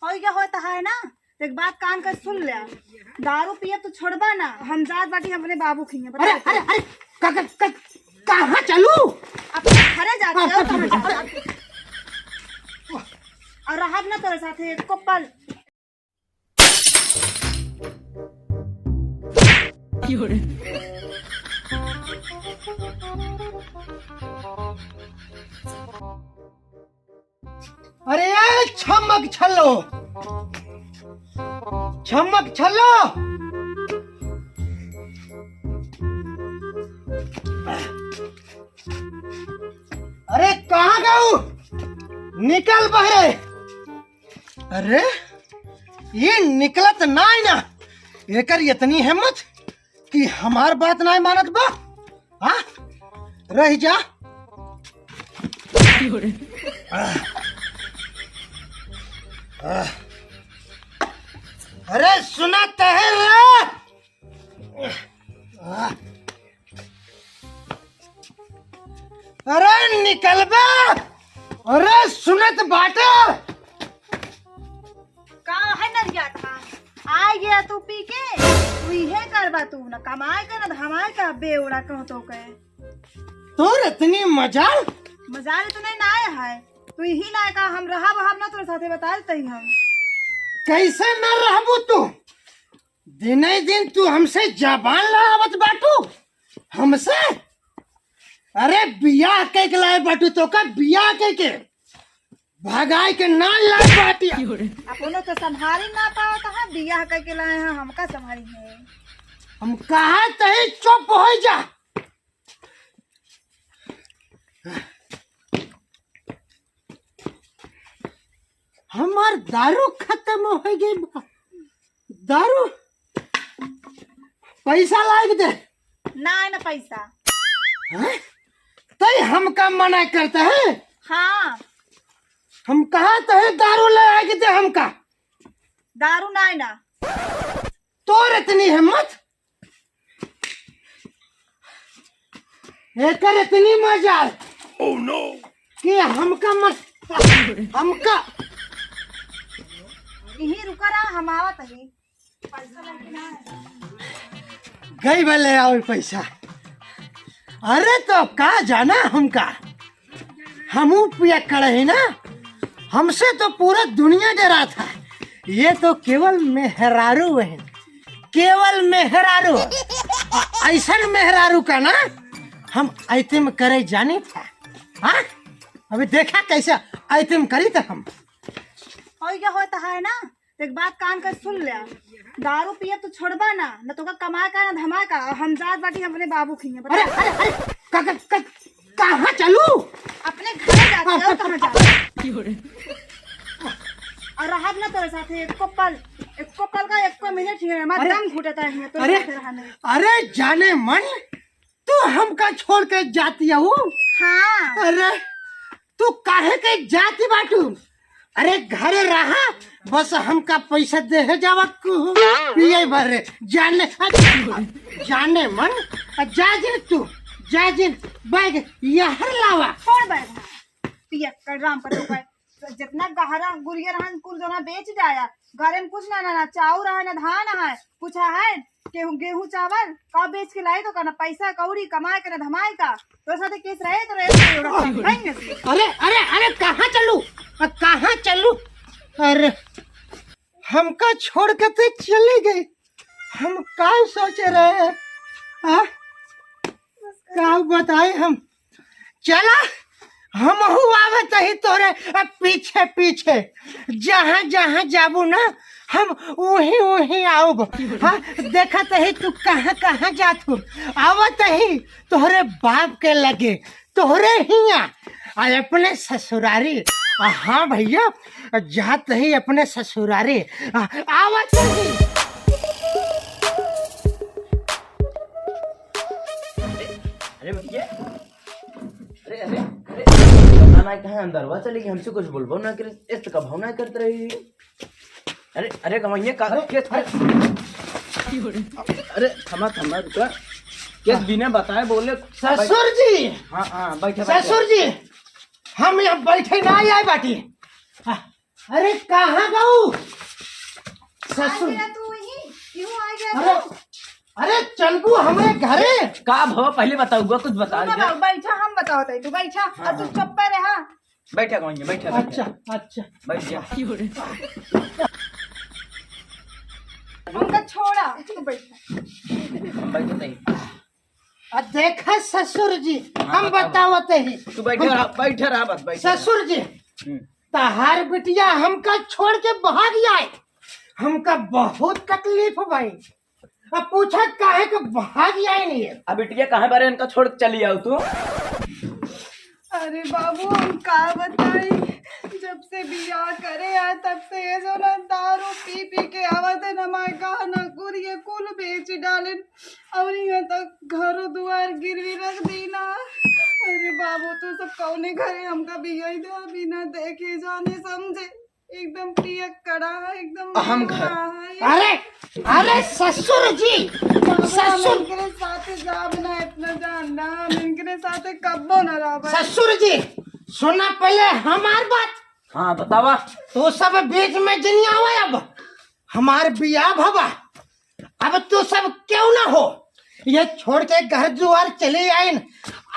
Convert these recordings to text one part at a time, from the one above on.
और क्या होता है ना, एक बात कान कर सुन ले। दारू पिए तो छोड़बा ना, हम जात बाटी अपने बाबू खिए। अरे अरे अरे कहाँ चलू? अपने घरे जाते हो और रहब ना तोरे साथे एको पल। अरे छमक छल्लो, छमक छल्लो। अरे कहाँ गऊ? निकल बहरे। अरे ये निकलत नाई ना, एकर इतनी हिम्मत कि हमार बात नाई मानत बा। हाँ रह जा। अरे सुना तहर अरे निकल बा। अरे सुनत बाटे कहाँ है नरिया था? आ गया तू पी के, तू इहे करबा, तू न कमाए का न धमाए का बेउड़ा कहो तो कहे। तोर इतनी मजाल मजाल तो नहीं ना आया है, तू यही लायका हम रहा बहाब ना तोरे साथे बता देते ही हम। कैसे न रहबू तू? दिन दिन तू हमसे जबान लड़ावत बाटू हमसे। अरे बियाह के लाए बाटू तो का बियाह के भगाई के ना लाए बाटी। अपनो तो संभारी ना पाओ तो है, बियाह करके लाए हैं, हमका संभारी है। हम कहा तही चुप हो जा। हमार दारू खत्म हो गई। दारू पैसा लाग दे ना ना पैसा। तई हमका मना करता है। हाँ हम कहा तो है दारू ले आके दे हमका। दारू ना ना तोर इतनी हिम्मत, एकर इतनी मजाल कि हमका यही रुका रहा, हम आवत है। पैसा लेके ना गई वाले आओ पैसा। अरे तो का जाना हमका, हमू पिया करे है ना। हमसे तो पूरा दुनिया डरा था, ये तो केवल मेहरारू है, केवल मेहरारू। ऐसा मेहरारू का ना हम आइटम करे जाने था। हाँ अभी देखा कैसे आइटम करी था हम। और क्या होता है ना, एक बात कान कर सुन ले। दारू पिए तो छोड़बा ना, न तो का कमाए का न धमाए का, हम जात बाटी अपने बाबू खिए। अरे अरे अरे कहाँ चलू? अपने घरे जाते हो कहाँ जाते और रहब ना तोरे साथे एको पल का एको मिनट ही मत दम घुटता है तो। अरे जाने मन तू हमका छोड़ के जाती है। हाँ अरे तू काहे के जाती बाटू? अरे घरे रहा बस, हमका पैसा दे जावा पिए भरे जाने मन। जा जिन तू जा जिन बैग यहर लावा। कौन बैग पिया कर राम का तो जितना गहरा गुरिया रहन कुल जना बेच जाया। घरे में कुछ ना चाउर है ना धान है, कुछ है गेहूं चावल का बेच के लाए तो का ना पैसा कौड़ी कमाए के ना धमाए का। तो साथे केस रहे तो रहे। अरे अरे अरे कहाँ चलू? कहाँ चलू? अरे हमका छोड़ के तो चले गए। हम क्या सोचे रहे? क्या बताए हम? चला हम आवत ही तोरे पीछे पीछे, जहाँ जहाँ जाबू ना हम वही वही आऊब। हाँ देखत ही तू कहाँ कहाँ जातू। आवत ही तोहरे बाप के लगे, तोहरे हिया अपने ससुरारी। हाँ भैया जात ही अपने ससुरारी आवत ही। अरे भैया, अरे अरे अरे कहाँ अंदर हुआ चली गई? हमसे कुछ बोलबो ना करे, इस का भावना करते रही। अरे अरे कमाइए का अरे थमा रुका। किस बिना बताए बोले ससुर जी। हाँ हाँ बैठे ससुर जी हम यहाँ बैठे ना आए बाटी। अरे कहाँ गऊ? ससुर गया तू ही क्यों आ गया अरे तू? अरे चलबू हमारे घरे का भव पहले बताऊंगा कुछ बता तू दे। ना बैठा हम बताओ तू बैठा और तू चुप पे रहा। बैठा कौन है बैठा अच्छा अच्छा बैठ जा। उनका छोड़ा तू बैठा। बैठो नहीं देखा ससुर जी हाँ, हम बताओ। बतावते ही तू बैठे रहा बस बैठे रहा। ससुर जी हम्म। तहार बिटिया हमका छोड़ के भाग जाए हमका बहुत तकलीफ भाई। अब पूछा काहे के भाग जाए नहीं है। अब बिटिया कहाँ बारे इनका छोड़ के चली आओ तू। अरे बाबू हम का बताई, जब से बियाह करे है तब से ये जो ना दारू पी पी के आवत है ना माय गहना गुड़िया कुल बेच डाले और यहाँ तक घर द्वार गिरवी रख दी ना। अरे बाबू तू सब कौने घरे हमका बिया दे बिना देखे जाने समझे एकदम पियक कड़ा है एकदम हम बुरा घर- है। अरे अरे ससुर जी ससुर इनके साथ जाब ना इतना जानना हम इनके साथ कब्बो न रहा। ससुर जी सुना पहले हमार बात। हाँ बतावा। तो सब बीच में जनी आवा अब हमार बिया भवा अब तू सब क्यों ना हो ये छोड़ के घर द्वार चले आए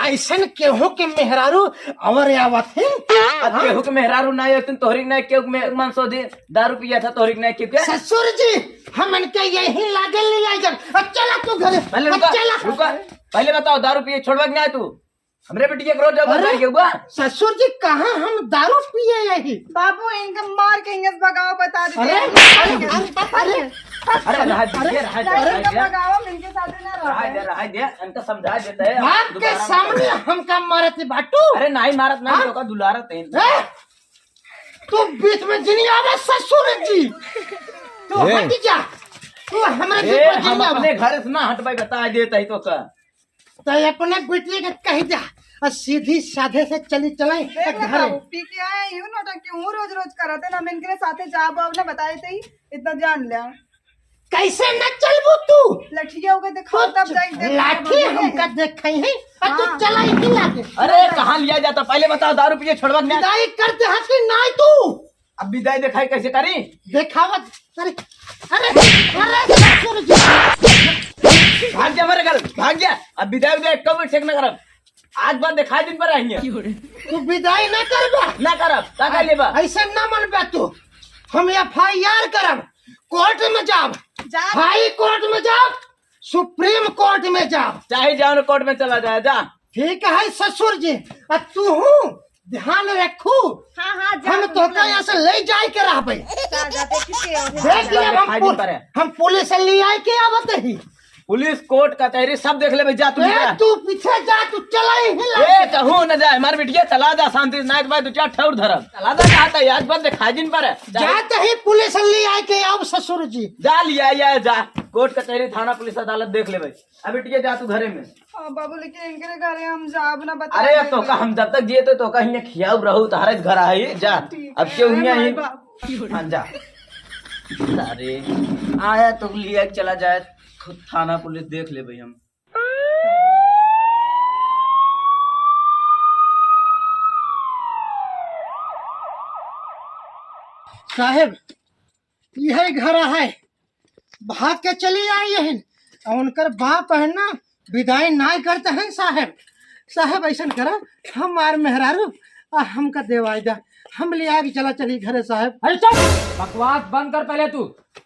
ऐसन केहू के मेहरारू और आवत है। अब केहू के मेहरारू ना है तुम तोहरी ना केहू के मन सो दे दारू पिया था तोहरी ना क्यों क्या। ससुर जी हम इनके यही लागल नहीं आए जब अब चला तू घर पहले अब रुका चला रुका पहले बताओ दारू पिए छोड़वा के ना है तू हमरे बेटी के रोज जब अरे! के हुआ। ससुर जी कहाँ हम दारू पिए यही। बाबू इनका मार के इंगस भगाओ बता दे। अरे अरे अरे रहा दे रहा दे रहा दे भगाओ हम इनके साथ ना रहा रहो। दे रहा दे इनका समझा देते हैं बाप के दोबारा मत सामने करो। हमका मारत बाटू अरे नहीं मारत नहीं तो का दुलारा तेन ए? तू बीच में जनी आवा ससुर जी तू ए! हट जा तू हमारे ए बीच में हम जनी आवा अपने घर से ना हटवाई बता देता ही तो का। तो अपने बेटी के कह जा और सीधी साधे से चली चलाई देख ले घर बाबू पी के आए यूं नोटा क्यों रोज रोज कराते ना हम इनके साथे जा बाब ना बताए थे ही इतना जान लिया। कैसे न चलबू तू लठिया होके दिखाओ तब जाएंगे। लाठी हमका देखई है और तू हाँ। चलाई ही लागे अरे कहाँ लिया जाता पहले बताओ दारू पिए छोड़वा के ना। विदाई करते हंसी नहीं तू अब विदाई दिखाई कैसे करी। देखावत अरे अरे अरे ससुर जी भाग जा हमारे घर भाग जा। अब विदाई विदाई कब चेक न करब आज बाद दिखाई दिन पर आएंगे तू विदाई न करबा ना करब का कर लेबा। ऐसे न मनबे तू हम एफआईआर करब कोर्ट में जाब जा हाई कोर्ट में जाब सुप्रीम कोर्ट में जाब चाहे जाओ कोर्ट में चला जाए जा। ठीक है ससुर जी और तू हूँ ध्यान रखू हाँ हाँ जा हम तो यहाँ से ले जाए के रहबे जा जाते किसके देख लिया दिखाई दिन पर है। हम पुलिस से ले आए के आवत ही पुलिस कोर्ट कचहरी सब देख ले जा तू ए, तू पीछे जा तू चला ही ए कहूँ न जाए हमारे बिटिया चला जा शांति नाक भाई दो चार ठौर धरब चला जा चाहता है आज बाद दिखाई दिन पर है। जाते ही पुलिस से ले आए के अब ससुर जी जा लिया या जा कोर्ट कचहरी थाना पुलिस अदालत देख ले भाई। अब बिटिया जा तू घरे में। हाँ बाबू लेकिन इनके घरे हम जाब ना बता। अरे अब तो का हम जब तक जिए तो का हियां खियाऊ रहू तारे घर आई जा अब क्यों हियां ही हाँ जा। अरे आया तो लिया के चला जाए खुद थाना पुलिस देख ले भाई हम। साहेब यही घर है भाग के चली आई है और उनकर बाप है ना विदाई नहीं करते हैं साहेब। साहेब ऐसा करा हमार मेहरारू और हमका देवाई दा हम ले आगे चला चली घरे साहेब। अरे चुप बकवास बंद कर पहले तू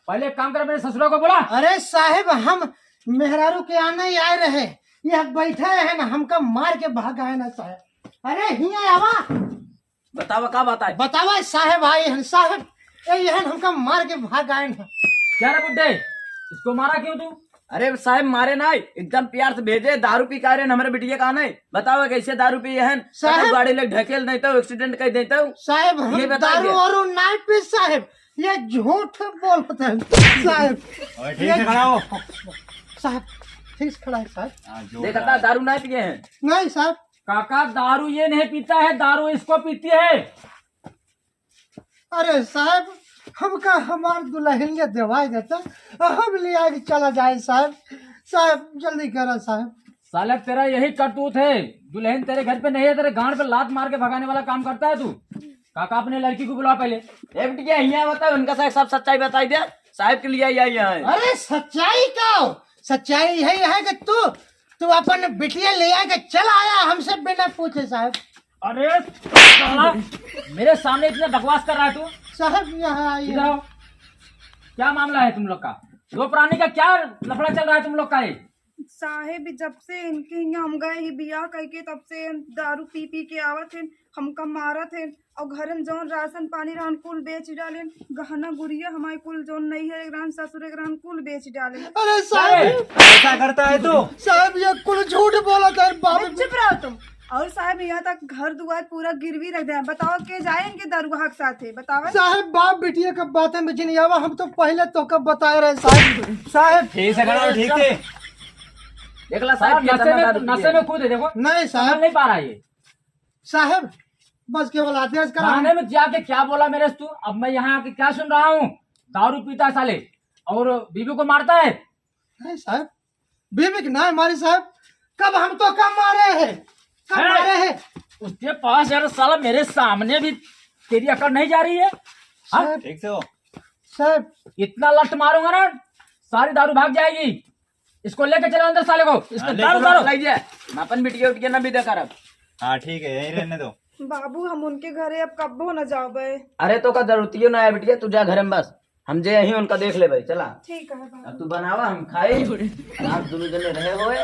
पहले एक काम कर मेरे ससुरा को बोला। अरे साहेब हम मेहरारू के आने ही आए रहे यह बैठे है ना हमका मार के भाग आए ना साहेब। अरे हिया आवा बतावा का बात है। बतावा साहेब आए हैं साहेब यह हमका मार के भाग आए हैं। क्या रे बुड्ढे इसको मारा क्यों तू। अरे साहब मारे ना एकदम प्यार से भेजे दारू पी का रहे हमारे बिटिया का नहीं बताओ कैसे दारू पी है साहब- गाड़ी लग ढकेल नहीं तो एक्सीडेंट कर देता हूँ। साहेब ये हम बता दारू दिया। और नहीं पी साहेब ये झूठ बोलते हैं साहेब। ठीक से खड़ा हो। साहब ठीक से खड़ा है साहब। देखता दारू नहीं पिए हैं। नहीं साहब काका दारू ये नहीं पीता है दारू इसको पीती है। अरे साहब हमका हमार दुल्हनिया देवाई देता हम ले आगे चला जाए साहब। साहब जल्दी करो साहब। साले तेरा यही करतूत है दुल्हन तेरे घर पे नहीं है तेरे गांड पे लात मार के भगाने वाला काम करता है तू। काका अपने लड़की को बुला पहले। ए बिटिया यहाँ बताओ उनका साथ सब सच्चाई बताई दे। साहब के लिए आई यहाँ है। अरे सच्चाई का सच्चाई यही है कि तू अपन बिटिया ले आके चल आया हमसे बिना पूछे साहब। अरे साला, मेरे सामने इतने बकवास कर रहा है तू। साहब यहाँ आइए। इधर आओ। क्या मामला है तुम लोग का? दो प्राणी का क्या लफड़ा चल रहा है तुम लोग का? ये साहेब जब से इनके यहाँ हम गए ही बियाह करके तब से दारू पी पी के आवत है, हमका मारत है और घर में जौन राशन पानी रहन कुल बेच डाले, गहना गुड़िया हमारे कुल जौन नहीं है ग्रान ससुर ग्रान कुल बेच डाले। अरे साहब ऐसा करता है तू? साहब ये कुल झूठ बोला था बाप। चुप रहो तुम। और साहब यहाँ तक घर दुआर पूरा गिरवी रख दे। बताओ के जाए इनके दरुआ के साथ है? बताओ साहब बाप बिटिया का बातें में जिन आवा हम तो पहले तो कब बताए रहे साहब। साहब ठीक से करो, ठीक से देखला साहब नशे में कूद है, देखो नहीं समझ साहब। नहीं पा रहा है ये। साहब बस केवल आदेश करा। थाने में जाके क्या बोला मेरे से तू? अब मैं यहाँ आके क्या सुन रहा हूँ? दारू पीता है साले और बीवी को मारता है। नहीं साहब बीबी ना हमारी साहब। कब हम तो कब मारे हैं, कब है। मारे हैं उसके पास यार साला मेरे सामने भी तेरी अकड़ नहीं जा रही है। हाँ? साहब। ठीक से हो साहब इतना लट मारूंगा ना सारी दारू भाग जाएगी। इसको लेके चलो अंदर साले को। इसको दारू दारू लीजिए, अपन बिटिया उठ के ना भी देखा रहा। हाँ ठीक है, यहीं रहने दो। बाबू हम उनके घरे अब कब्बो न जाओ बे। अरे तो का जरूरतियो ना है बिटिया, तू जा घर में बस, हम जे यहीं उनका देख ले भाई। चला ठीक है बाबू। अब तू बनावा हम खाए, आप दोनों जने रहे होए